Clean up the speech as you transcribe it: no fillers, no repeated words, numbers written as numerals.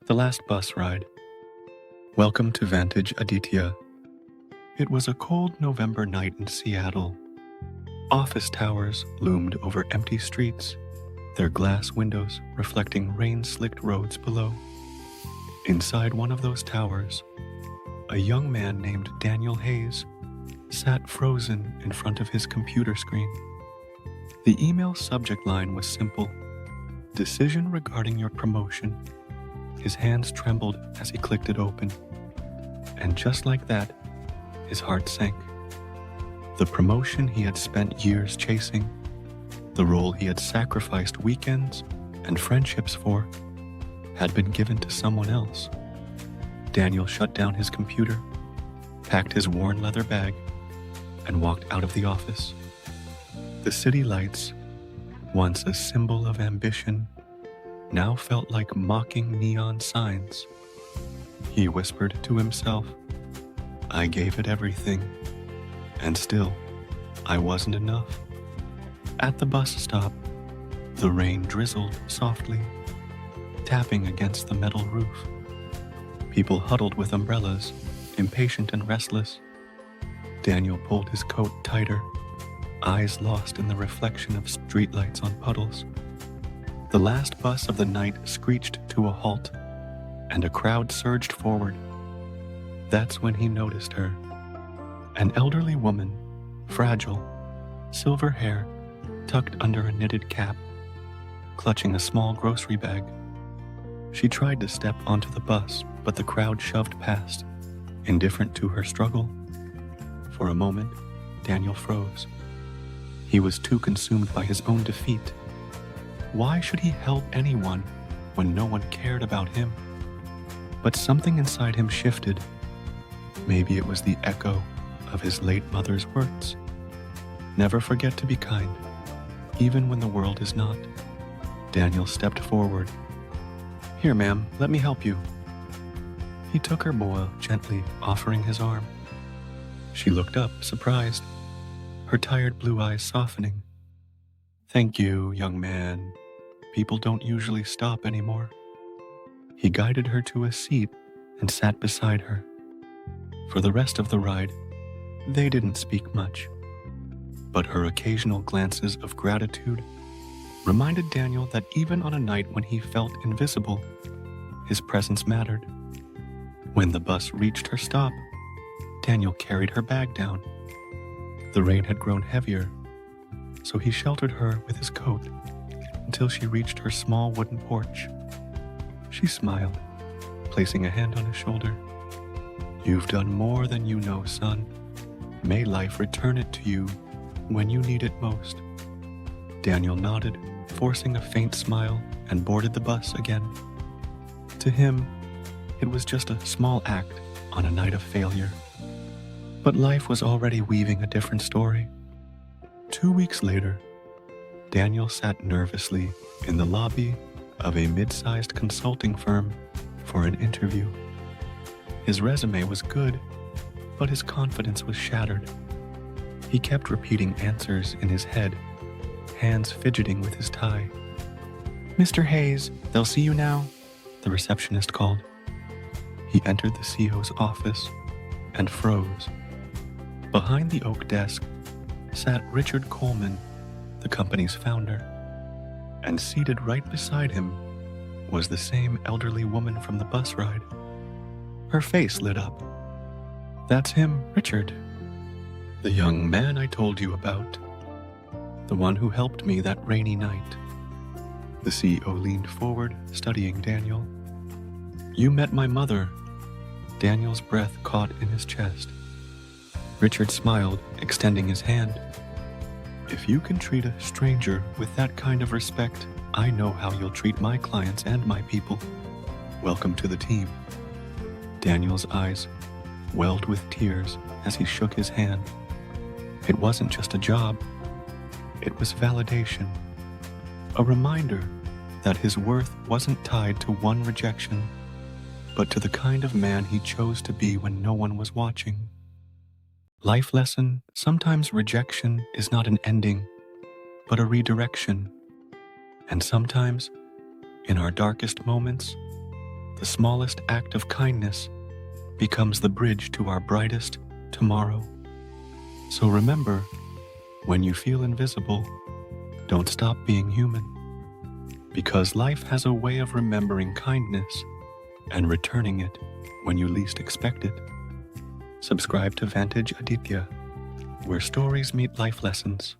The last bus ride. Welcome to Vantage, Aditya. It was a cold November night in Seattle. Office towers loomed over empty streets, their glass windows reflecting rain-slicked roads below. Inside one of those towers, a young man named Daniel Hayes sat frozen in front of his computer screen. The email subject line was simple: decision regarding your promotion. His hands trembled as he clicked it open. And just like that, his heart sank. The promotion he had spent years chasing, the role he had sacrificed weekends and friendships for, had been given to someone else. Daniel shut down his computer, packed his worn leather bag, and walked out of the office. The city lights, once a symbol of ambition, now felt like mocking neon signs. He whispered to himself, "I gave it everything, and still, I wasn't enough." At the bus stop, the rain drizzled softly, tapping against the metal roof. People huddled with umbrellas, impatient and restless. Daniel pulled his coat tighter, eyes lost in the reflection of streetlights on puddles. The last bus of the night screeched to a halt, and a crowd surged forward. That's when he noticed her. An elderly woman, fragile, silver hair tucked under a knitted cap, clutching a small grocery bag. She tried to step onto the bus, but the crowd shoved past, indifferent to her struggle. For a moment, Daniel froze. He was too consumed by his own defeat. Why should he help anyone when no one cared about him? But something inside him shifted. Maybe it was the echo of his late mother's words. Never forget to be kind, even when the world is not. Daniel stepped forward. "Here, ma'am, let me help you." He took her boil, gently offering his arm. She looked up, surprised, her tired blue eyes softening. "Thank you, young man. People don't usually stop anymore." He guided her to a seat and sat beside her. For the rest of the ride, they didn't speak much, but her occasional glances of gratitude reminded Daniel that even on a night when he felt invisible, his presence mattered. When the bus reached her stop, Daniel carried her bag down. The rain had grown heavier, so he sheltered her with his coat until she reached her small wooden porch. She smiled, placing a hand on his shoulder. "You've done more than you know, son. May life return it to you when you need it most." Daniel nodded, forcing a faint smile, and boarded the bus again. To him, it was just a small act on a night of failure. But life was already weaving a different story. 2 weeks later, Daniel sat nervously in the lobby of a mid-sized consulting firm for an interview. His resume was good, but his confidence was shattered. He kept repeating answers in his head, hands fidgeting with his tie. "Mr. Hayes, they'll see you now," the receptionist called. He entered the CEO's office and froze. Behind the oak desk sat Richard Coleman, the company's founder, and seated right beside him was the same elderly woman from the bus ride. Her face lit up. "That's him, Richard. The young man I told you about. The one who helped me that rainy night." The CEO leaned forward, studying Daniel. "You met my mother." Daniel's breath caught in his chest. Richard smiled, extending his hand. "If you can treat a stranger with that kind of respect, I know how you'll treat my clients and my people. Welcome to the team." Daniel's eyes welled with tears as he shook his hand. It wasn't just a job. It was validation. A reminder that his worth wasn't tied to one rejection, but to the kind of man he chose to be when no one was watching. Life lesson: sometimes rejection is not an ending, but a redirection. And sometimes, in our darkest moments, The smallest act of kindness becomes the bridge to our brightest tomorrow. So remember, when you feel invisible, don't stop being human, because life has a way of remembering kindness and returning it when you least expect it. Subscribe to Vantage Aditya, where stories meet life lessons.